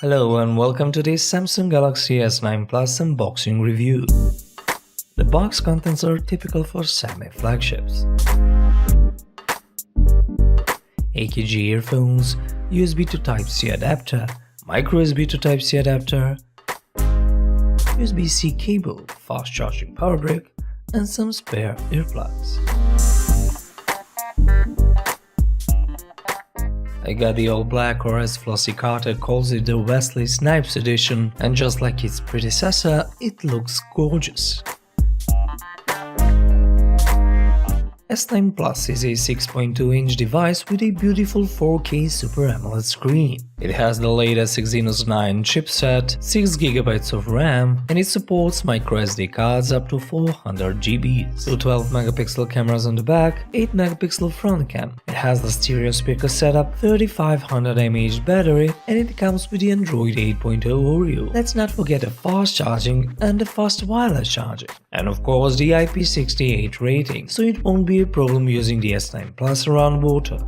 Hello and welcome to this Samsung Galaxy S9 Plus unboxing review. The box contents are typical for semi flagships. AKG earphones, USB to Type-C adapter, micro USB to Type-C adapter, USB-C cable, fast charging power brick, and some spare earplugs. I got the all black, or as Flossy Carter calls it, the Wesley Snipes edition, and just like its predecessor, it looks gorgeous. S9 Plus is a 6.2-inch device with a beautiful 4K Super AMOLED screen. It has the latest Exynos 9 chipset, 6GB of RAM, and it supports microSD cards up to 400GB. 2 12-megapixel cameras on the back, 8-megapixel front cam. It has the stereo speaker setup, 3500 mAh battery, and it comes with the Android 8.0 Oreo. Let's not forget the fast charging and the fast wireless charging. And of course the IP68 rating, so it won't be a problem using the S9 Plus around water.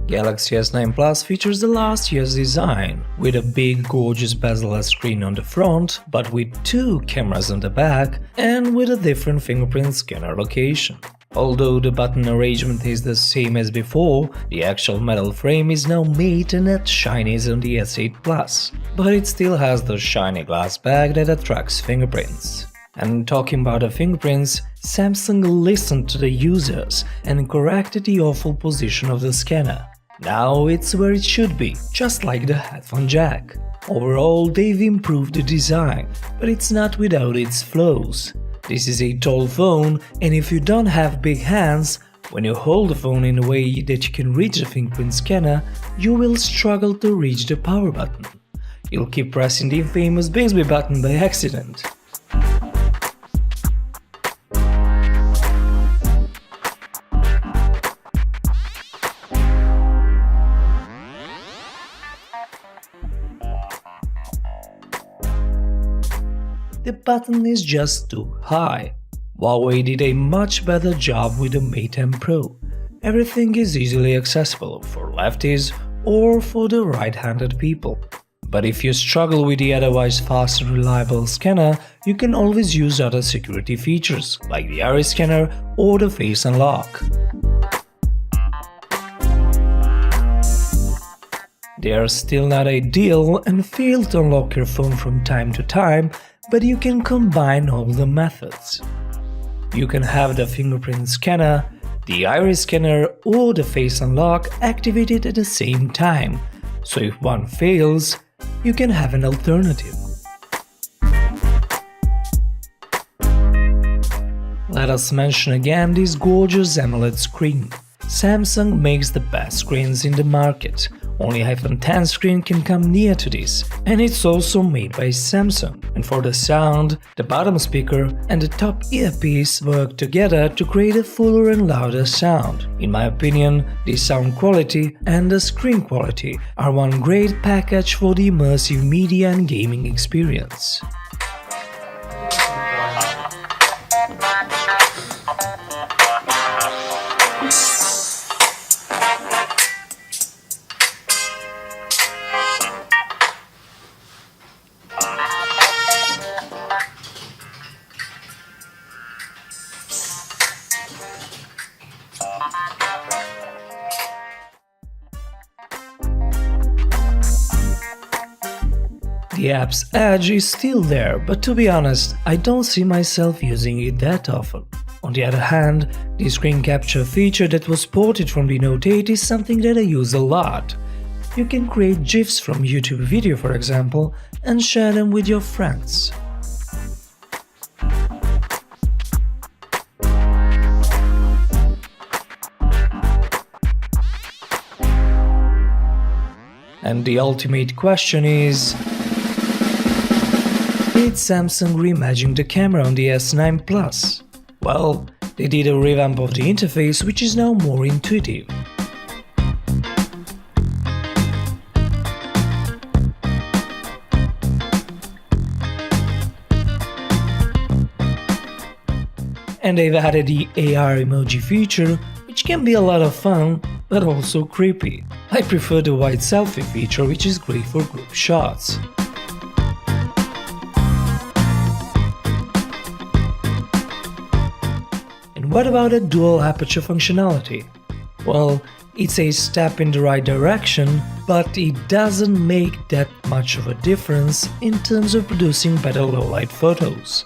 Galaxy S9 Plus features the last year's design, with a big gorgeous bezel-less screen on the front, but with 2 cameras on the back and with a different fingerprint scanner location. Although the button arrangement is the same as before, the actual metal frame is now matte and not shiny as on the S8 Plus, but it still has the shiny glass back that attracts fingerprints. And talking about the fingerprints, Samsung listened to the users and corrected the awful position of the scanner. Now it's where it should be, just like the headphone jack. Overall, they've improved the design, but it's not without its flaws. This is a tall phone, and if you don't have big hands, when you hold the phone in a way that you can reach the fingerprint scanner, you will struggle to reach the power button. You'll keep pressing the infamous Bixby button by accident. The button is just too high. Huawei did a much better job with the Mate M Pro. Everything is easily accessible for lefties or for the right-handed people. But if you struggle with the otherwise fast and reliable scanner, you can always use other security features like the iris scanner or the face unlock. They are still not ideal and fail to unlock your phone from time to time, but you can combine all the methods. You can have the fingerprint scanner, the iris scanner or the face unlock activated at the same time, so if one fails, you can have an alternative. Let us mention again this gorgeous AMOLED screen. Samsung makes the best screens in the market. Only iPhone X screen can come near to this, and it's also made by Samsung. And for the sound, the bottom speaker and the top earpiece work together to create a fuller and louder sound. In my opinion, the sound quality and the screen quality are one great package for the immersive media and gaming experience. The app's edge is still there, but to be honest, I don't see myself using it that often. On the other hand, the screen capture feature that was ported from the Note 8 is something that I use a lot. You can create GIFs from YouTube video, for example, and share them with your friends. And the ultimate question is, did Samsung reimagine the camera on the S9 Plus? Well, they did a revamp of the interface, which is now more intuitive. And they've added the AR emoji feature, which can be a lot of fun, but also creepy. I prefer the wide selfie feature, which is great for group shots. And what about a dual aperture functionality? Well, it's a step in the right direction, but it doesn't make that much of a difference in terms of producing better low-light photos.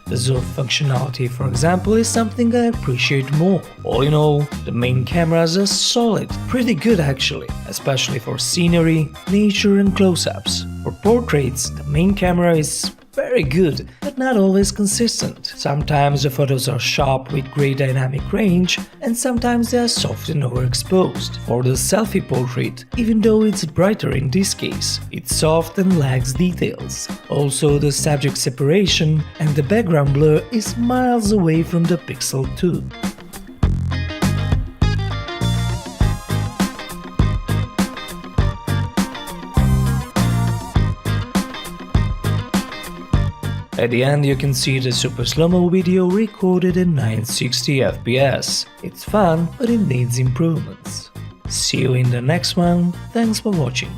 The zoom functionality, for example, is something I appreciate more. All in all, the main cameras are solid, pretty good actually, especially for scenery, nature and close-ups. For portraits, the main camera is very good, but not always consistent. Sometimes the photos are sharp with great dynamic range, and sometimes they are soft and overexposed. For the selfie portrait, even though it's brighter in this case, it's soft and lacks details. Also, the subject separation and the background blur is miles away from the Pixel 2. At the end you can see the super slow-mo video recorded in 960 FPS. It's fun, but it needs improvements. See you in the next one, thanks for watching.